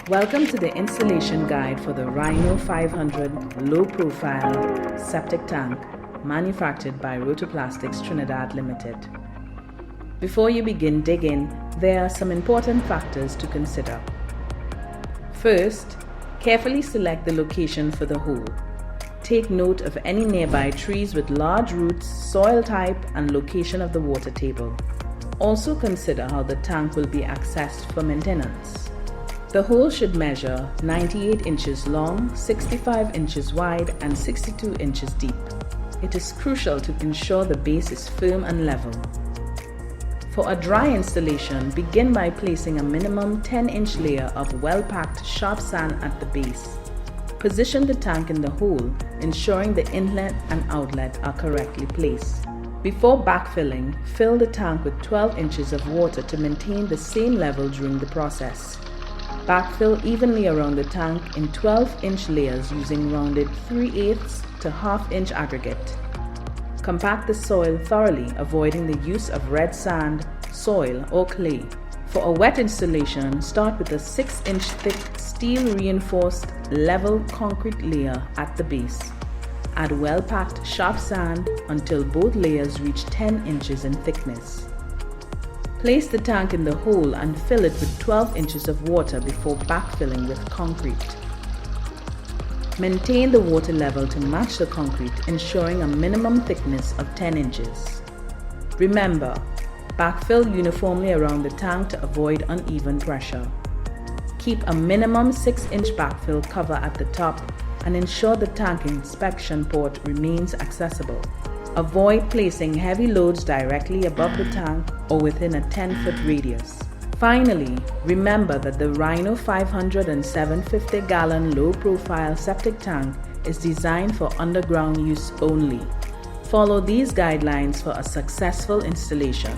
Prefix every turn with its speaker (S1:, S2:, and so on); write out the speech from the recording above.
S1: Welcome to the installation guide for the Rhino 500 low-profile septic tank manufactured by Rotoplastics Trinidad Limited. Before you begin digging, there are some important factors to consider. First, carefully select the location for the hole. Take note of any nearby trees with large roots, soil type, and location of the water table. Also consider how the tank will be accessed for maintenance. The hole should measure 98 inches long, 65 inches wide, and 62 inches deep. It is crucial to ensure the base is firm and level. For a dry installation, begin by placing a minimum 10-inch layer of well-packed sharp sand at the base. Position the tank in the hole, ensuring the inlet and outlet are correctly placed. Before backfilling, fill the tank with 12 inches of water to maintain the same level during the process. Backfill evenly around the tank in 12-inch layers using rounded 3/8 to ½ inch aggregate. Compact the soil thoroughly, avoiding the use of red sand, soil, or clay. For a wet installation, start with a 6-inch thick steel-reinforced level concrete layer at the base. Add well-packed sharp sand until both layers reach 10 inches in thickness. Place the tank in the hole and fill it with 12 inches of water before backfilling with concrete. Maintain the water level to match the concrete, ensuring a minimum thickness of 10 inches. Remember, backfill uniformly around the tank to avoid uneven pressure. Keep a minimum 6-inch backfill cover at the top and ensure the tank inspection port remains accessible. Avoid placing heavy loads directly above the tank or within a 10-foot radius. Finally, remember that the Rhino 500 and 750-gallon low-profile septic tank is designed for underground use only. Follow these guidelines for a successful installation.